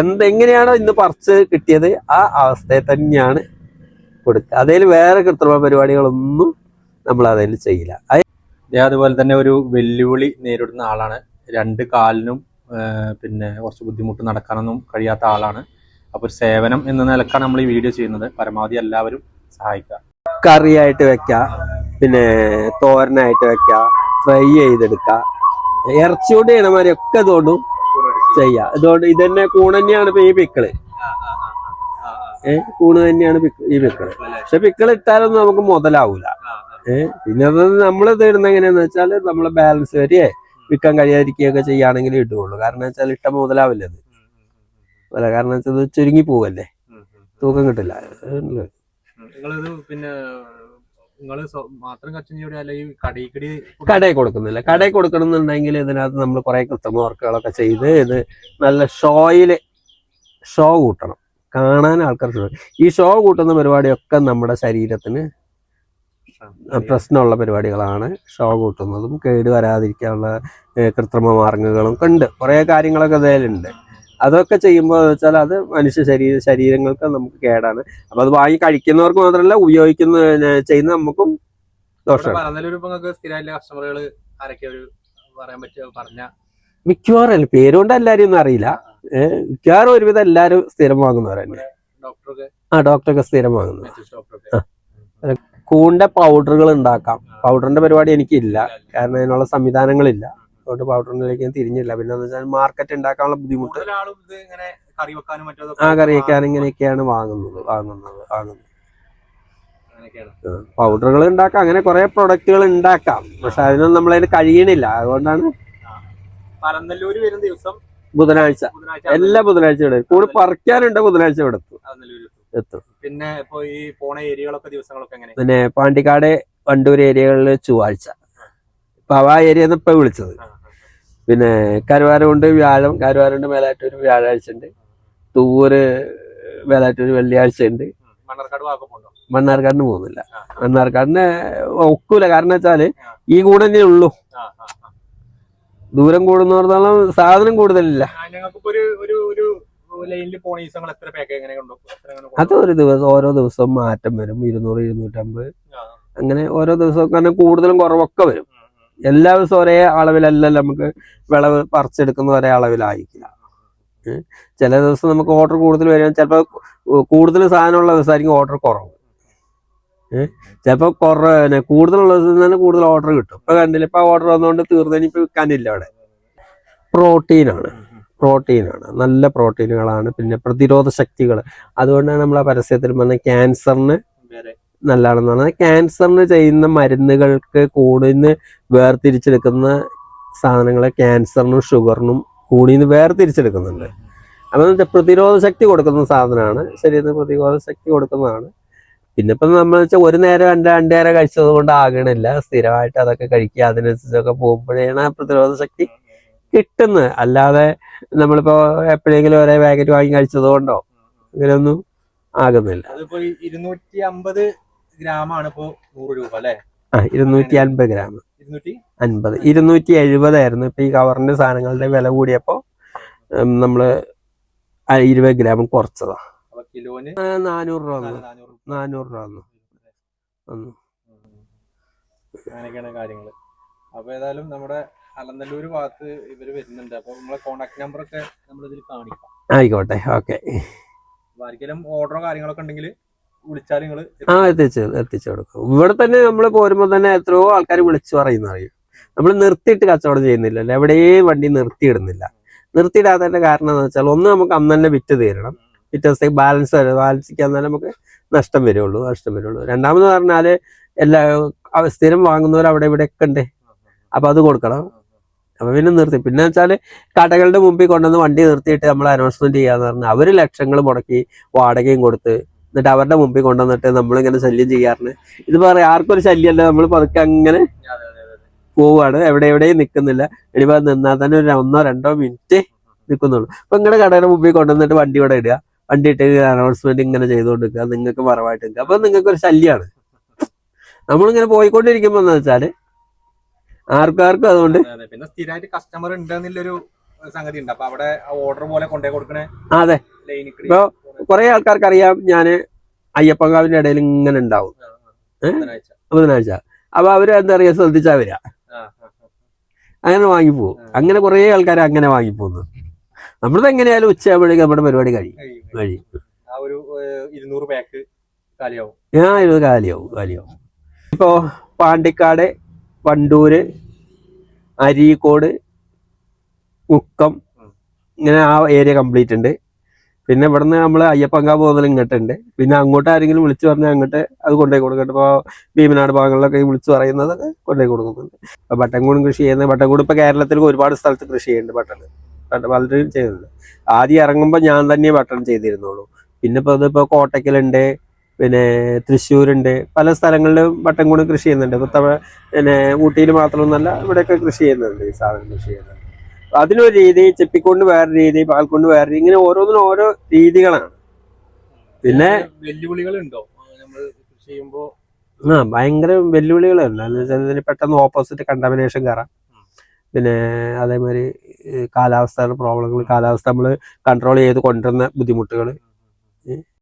എന്തെങ്ങനെയാണോ ഇന്ന് പറിച്ച് കിട്ടിയത് ആ അവസ്ഥയെ തന്നെയാണ് കൊടുക്കുക. അതിൽ വേറെ കൃത്രിമ പരിപാടികളൊന്നും നമ്മൾ അതിൽ ചെയ്യില്ല. അതുപോലെ തന്നെ ഒരു വെല്ലുവിളി നേരിടുന്ന ആളാണ്. 2 കാലിനും പിന്നെ കുറച്ച് ബുദ്ധിമുട്ട് നടക്കാനൊന്നും കഴിയാത്ത ആളാണ്. അപ്പോൾ ഒരു സേവനം എന്ന നിലക്കാണ് നമ്മൾ ഈ വീഡിയോ ചെയ്യുന്നത്. പരമാവധി എല്ലാവരും സഹായിക്കുക. കറിയായിട്ട് വെക്കുക, പിന്നെ തോരനായിട്ട് വെക്കുക, ഫ്രൈ ചെയ്തെടുക്കുക, ഇറച്ചിയോണ്ട് ചെയ്യണമാതിരി ഒക്കെ ഇതുകൊണ്ടും ചെയ്യാം. ഇതുകൊണ്ട് ഇതന്നെ കൂണ് തന്നെയാണ് ഇപ്പൊ ഈ പിക്കിള്. കൂണ് തന്നെയാണ് ഈ പിക്കിള്. പക്ഷെ പിക്കിള് ഇട്ടാലൊന്നും നമുക്ക് മുതലാവൂല. പിന്നെ അത് നമ്മൾ തരുന്ന എങ്ങനെയാന്ന് വെച്ചാൽ നമ്മളെ ബാലൻസ് വരെയേ വിൽക്കാൻ കഴിയാതിരിക്കുകയൊക്കെ ചെയ്യുകയാണെങ്കിൽ ഇടുകയുള്ളൂ. കാരണം വെച്ചാൽ ഇട്ട മുതലാവില്ല അത്. അല്ല, കാരണം വെച്ചാൽ ഇത് ചുരുങ്ങി പോവല്ലേ, തൂക്കം കിട്ടില്ല. കടയിൽ കൊടുക്കുന്നില്ല. കടയിൽ കൊടുക്കണമെന്നുണ്ടെങ്കിൽ ഇതിനകത്ത് നമ്മൾ കുറെ കൃത്രിമ വർക്കുകളൊക്കെ ചെയ്ത് ഇത് നല്ല ഷോ കൂട്ടണം, കാണാൻ ആൾക്കാർ. ഈ ഷോ കൂട്ടുന്ന പരിപാടിയൊക്കെ നമ്മുടെ ശരീരത്തിന് പ്രശ്നമുള്ള പരിപാടികളാണ്. ഷോ കൂട്ടുന്നതും കേട് വരാതിരിക്കാനുള്ള കൃത്രിമ മാർഗങ്ങളും ഒക്കെ ഉണ്ട്. കുറേ കാര്യങ്ങളൊക്കെ അതിലുണ്ട്. അതൊക്കെ ചെയ്യുമ്പോൾ വെച്ചാൽ അത് മനുഷ്യ ശരീരങ്ങൾക്ക് നമുക്ക് കേടാണ്. അപ്പൊ അത് വാങ്ങി കഴിക്കുന്നവർക്ക് മാത്രമല്ല, ചെയ്യുന്ന നമുക്കും ദോഷമാണ്. മിക്കവാറും പേരുകൊണ്ട് എല്ലാരും ഒന്നും അറിയില്ല. മിക്കവാറും ഒരുവിധം എല്ലാരും സ്ഥിരം വാങ്ങുന്നവരന്നെ. ഡോക്ടറൊക്കെ സ്ഥിരം വാങ്ങുന്നു. കൂണിന്റെ പൗഡറുകൾ ഉണ്ടാക്കാം. പൗഡറിന്റെ പരിപാടി എനിക്കില്ല, കാരണം അതിനുള്ള സംവിധാനങ്ങളില്ല. അതുകൊണ്ട് പൗഡറിലേക്ക് ഞാൻ തിരിഞ്ഞില്ല. പിന്നെ എന്ന് വെച്ചാൽ മാർക്കറ്റ് ഉണ്ടാക്കാനുള്ള ബുദ്ധിമുട്ട്. കറി വെക്കാൻ ഇങ്ങനെയൊക്കെയാണ് വാങ്ങുന്നത്. പൗഡറുകൾ ഉണ്ടാക്കാം, അങ്ങനെ കുറെ പ്രൊഡക്റ്റുകൾ ഉണ്ടാക്കാം. പക്ഷെ അതിനൊന്നും നമ്മളതിന് കഴിയണില്ല. അതുകൊണ്ടാണ് ബുധനാഴ്ച എല്ലാ ബുധനാഴ്ച ഇവിടെ കൂടെ പറിക്കാനുണ്ട്. ബുധനാഴ്ച ഇവിടെ എത്തും. പിന്നെ ഇപ്പൊ ഈ പോണ ഏരിയകളൊക്കെ ദിവസങ്ങളൊക്കെ എങ്ങനെ? പിന്നെ പാണ്ടിക്കാട്, വണ്ടൂർ ഏരിയകളിൽ ചൊവ്വാഴ്ച. ഇപ്പൊ ആ ഏരിയ ഇപ്പൊ വിളിച്ചത്. പിന്നെ കരുവാരമുണ്ട് വ്യാഴം, കരുവാരമുണ്ട് മേലാറ്റൂർ വ്യാഴാഴ്ച ഉണ്ട്. തൂര് മേലാറ്റൂർ വെള്ളിയാഴ്ച ഉണ്ട്. മണ്ണാർക്കാടിന് പോകുന്നില്ല. മണ്ണാർക്കാടിന് ഒക്കൂല. കാരണം വെച്ചാല് ഈ കൂടെ തന്നെ ഉള്ളൂ. ദൂരം കൂടുന്നോടത്തോളം സാധനം കൂടുതലില്ല. അത് ഒരു ദിവസം ഓരോ ദിവസവും മാറ്റം വരും. 200, 250 അങ്ങനെ ഓരോ ദിവസവും. കാരണം കൂടുതലും കുറവൊക്കെ വരും. എല്ലാ ദിവസവും ഒരേ അളവിലല്ല നമുക്ക് വിളവ് പറിച്ചെടുക്കുന്ന ഒരേ അളവിലായിരിക്കില്ല. ചില ദിവസം നമുക്ക് ഓർഡർ കൂടുതൽ വരും. ചിലപ്പോൾ കൂടുതൽ സാധനമുള്ള ദിവസമായിരിക്കും ഓർഡർ കുറവ്. ചിലപ്പോൾ കൂടുതലുള്ള ദിവസം തന്നെ കൂടുതൽ ഓർഡർ കിട്ടും. ഇപ്പൊ കണ്ടില്ല, ഇപ്പൊ ഓർഡർ വന്നുകൊണ്ട് തീർന്നതിന് ഇപ്പൊ വിൽക്കാനില്ല. അവിടെ പ്രോട്ടീനാണ്, നല്ല പ്രോട്ടീനുകളാണ്. പിന്നെ പ്രതിരോധ ശക്തികൾ. അതുകൊണ്ടാണ് നമ്മളെ പരസ്യത്തിൽ പറഞ്ഞ ക്യാൻസറിന് നല്ലതാണെന്ന് പറഞ്ഞാൽ. ക്യാൻസറിന് ചെയ്യുന്ന മരുന്നുകൾക്ക് കൂണിന്ന് വേർതിരിച്ചെടുക്കുന്ന സാധനങ്ങളെ ക്യാൻസറിനും ഷുഗറിനും കൂണിന്ന് വേർതിരിച്ചെടുക്കുന്നുണ്ട്. അതെന്ന് പ്രതിരോധ ശക്തി കൊടുക്കുന്ന സാധനമാണ്. ശരീരത്തിന് പ്രതിരോധ ശക്തി കൊടുക്കുന്നതാണ്. പിന്നെ ഇപ്പം നമ്മൾ വെച്ചാൽ ഒരു നേരം രണ്ട് നേരം കഴിച്ചത് കൊണ്ട് ആകണില്ല. സ്ഥിരമായിട്ട് അതൊക്കെ കഴിക്കുക, അതിനനുസരിച്ചൊക്കെ പോകുമ്പോഴാണ് പ്രതിരോധ ശക്തി കിട്ടുന്നത്. അല്ലാതെ നമ്മളിപ്പോ എപ്പോഴെങ്കിലും ഒരേ പാക്കറ്റ് വാങ്ങി കഴിച്ചത് കൊണ്ടോ അങ്ങനെയൊന്നും ആകുന്നില്ല. 250 ഗ്രാമാണ് ഇപ്പോ 100 രൂപ അല്ലേ? 250 ഗ്രാം 270 ആയിരുന്നു. ഇപ്പൊ ഈ കവറിന്റെ സാധനങ്ങളുടെ വില കൂടിയപ്പോ നമ്മള് 20 ഗ്രാം കുറച്ചതാ. കിലോന് 400 രൂപ വന്നു. അങ്ങനെയൊക്കെയാണ് കാര്യങ്ങള്. അപ്പൊ ഏതായാലും നമ്മുടെ അലനല്ലൂർ ഭാഗത്ത് ഇവര് വരുന്നുണ്ട്. അപ്പൊ നമ്മളെ കോണ്ടാക്ട് നമ്പർ ഒക്കെ നമ്മളിതിൽ കാണിക്കാം. ആയിക്കോട്ടെ, ഓക്കെ. ആർക്കെങ്കിലും ഓർഡറോ കാര്യങ്ങളൊക്കെ ഉണ്ടെങ്കിൽ വിളിച്ചാൽ നിങ്ങൾ എത്തിച്ചു കൊടുക്കും. ഇവിടെ തന്നെ നമ്മൾ പോരുമ്പോ തന്നെ എത്രയോ ആൾക്കാർ വിളിച്ചു പറയുന്നറിയും. നമ്മൾ നിർത്തിയിട്ട് കച്ചവടം ചെയ്യുന്നില്ലല്ലോ, എവിടെയും വണ്ടി നിർത്തിയിടുന്നില്ല. നിർത്തിയിടാത്തതിന്റെ കാരണം എന്ന് വെച്ചാൽ, ഒന്ന് നമുക്ക് അന്ന് തന്നെ വിറ്റ് തീരണം. പിറ്റേ ദിവസത്തേക്ക് ബാലൻസിക്കാൻ തന്നെ നമുക്ക് നഷ്ടം വരുള്ളൂ. രണ്ടാമത് പറഞ്ഞാല് സ്ഥിരം വാങ്ങുന്നവർ അവിടെ ഇവിടെ ഒക്കെ ഉണ്ട്. അപ്പൊ അത് കൊടുക്കണം. അപ്പൊ പിന്നെ നിർത്തി. പിന്നെ വെച്ചാല് കടകളുടെ മുമ്പിൽ കൊണ്ടുവന്ന് വണ്ടി നിർത്തിയിട്ട് നമ്മൾ അനൗൺസ്മെന്റ് ചെയ്യാന്ന് പറഞ്ഞാൽ അവര് ലക്ഷങ്ങൾ മുടക്കി വാടകയും കൊടുത്ത് എന്നിട്ട് അവരുടെ മുമ്പിൽ കൊണ്ടുവന്നിട്ട് നമ്മളിങ്ങനെ ശല്യം ചെയ്യാറുണ്ട്. ഇത് പറയാം, ആർക്കൊരു ശല്യമല്ല. നമ്മൾ പതുക്കെ അങ്ങനെ പോവാണ്, എവിടെയും നിൽക്കുന്നില്ല. ഇനിയിപ്പോ നിന്നാൽ തന്നെ ഒരു 1-2 മിനിറ്റ് നിൽക്കുന്നുള്ളൂ. അപ്പൊ നിങ്ങളുടെ കടയുടെ മുമ്പിൽ കൊണ്ടുവന്നിട്ട് വണ്ടി ഇവിടെ ഇടുക, വണ്ടി ഇട്ട് അനൗൺസ്മെന്റ് ഇങ്ങനെ ചെയ്തുകൊണ്ടിരിക്കുക, നിങ്ങൾക്ക് മറവായിട്ട് നിൽക്കുക. അപ്പൊ നിങ്ങൾക്കൊരു ശല്യമാണ്. നമ്മളിങ്ങനെ പോയിക്കൊണ്ടിരിക്കുമ്പോ എന്ന് വെച്ചാല് ആർക്കാർക്കും അതുകൊണ്ട് പിന്നെ സ്ഥിരമായിട്ട് കസ്റ്റമർ ഉണ്ടെന്നുള്ളൊരു സംഗതി ഉണ്ട്. അപ്പൊ അവിടെ ഓർഡർ പോലെ കൊണ്ടേ കൊടുക്കണേ അതെ. ഇപ്പൊ കുറെ ആൾക്കാർക്ക് അറിയാം ഞാന് അയ്യപ്പങ്കാവിന്റെ ഇടയിൽ ഇങ്ങനെ ഉണ്ടാവും ബുധനാഴ്ച. അപ്പൊ അവര് എന്താ പറയാ ശ്രദ്ധിച്ചാ വരിക, അങ്ങനെ വാങ്ങിപ്പോവും. അങ്ങനെ കുറെ ആൾക്കാർ അങ്ങനെ വാങ്ങിപ്പോകുന്നു. നമ്മളത് എങ്ങനെയായാലും ഉച്ചയാകുമ്പോഴേക്കും നമ്മുടെ പരിപാടി കഴിയും. ആ ഒരു 200 പാക്ക് കാലിയാവും. ഇത് കാലിയാവും. ഇപ്പോ പാണ്ടിക്കാട്, വണ്ടൂര്, അരീക്കോട്, മുക്കം, ഇങ്ങനെ ആ ഏരിയ കംപ്ലീറ്റ് ഉണ്ട്. പിന്നെ ഇവിടുന്ന് നമ്മൾ അയ്യപ്പങ്കാവ് പോകുന്നത് ഇങ്ങോട്ടുണ്ട്. പിന്നെ അങ്ങോട്ട് ആരെങ്കിലും വിളിച്ചു പറഞ്ഞാൽ അങ്ങോട്ട് അത് കൊണ്ടുപോയി കൊടുക്കുന്നുണ്ട്. ഇപ്പോൾ ഭീമനാട് ഭാഗങ്ങളിലൊക്കെ വിളിച്ചു പറയുന്നതൊക്കെ കൊണ്ടുപോയി കൊടുക്കുന്നുണ്ട്. ഇപ്പോൾ ബട്ടൻകൂടും കൃഷി ചെയ്യുന്നത്, ബട്ടൻകൂട് ഇപ്പോൾ കേരളത്തിൽ ഒരുപാട് സ്ഥലത്ത് കൃഷി ചെയ്യുന്നുണ്ട്. പലരും ചെയ്യുന്നുണ്ട്. ആദ്യം ഇറങ്ങുമ്പോൾ ഞാൻ തന്നെ ബട്ടൺ ചെയ്തിരുന്നുള്ളൂ. പിന്നെ ഇപ്പോൾ ഇതിപ്പോൾ കോട്ടയ്ക്കലുണ്ട്, പിന്നെ തൃശ്ശൂരുണ്ട്, പല സ്ഥലങ്ങളിലും ബട്ടൻകൂട് കൃഷി ചെയ്യുന്നുണ്ട്. ഇപ്പോൾ പിന്നെ ഊട്ടിയിൽ മാത്രമൊന്നുമല്ല, ഇവിടെയൊക്കെ കൃഷി ചെയ്യുന്നുണ്ട്. ഈ സാധനം കൃഷി ചെയ്യുന്നുണ്ട്. അതിനൊരു രീതി, ചെപ്പിക്കൊണ്ട് വേറെ രീതി, പാൽക്കൊണ്ട് വേറെ രീതി, ഇങ്ങനെ ഓരോന്നിനും ഓരോ രീതികളാണ്. പിന്നെ വെല്ലുവിളികളുണ്ടോ നമ്മൾ കൃഷി ചെയ്യുമ്പോൾ? ഭയങ്കര വെല്ലുവിളികളുണ്ട്. എന്ന് വെച്ചാൽ പെട്ടെന്ന് ഓപ്പോസിറ്റ് കണ്ടാമിനേഷൻ കയറാം. പിന്നെ അതേമാതിരി കാലാവസ്ഥയുടെ പ്രോബ്ലങ്ങൾ, കാലാവസ്ഥ നമ്മൾ കൺട്രോൾ ചെയ്ത് കൊണ്ടുവരുന്ന ബുദ്ധിമുട്ടുകൾ.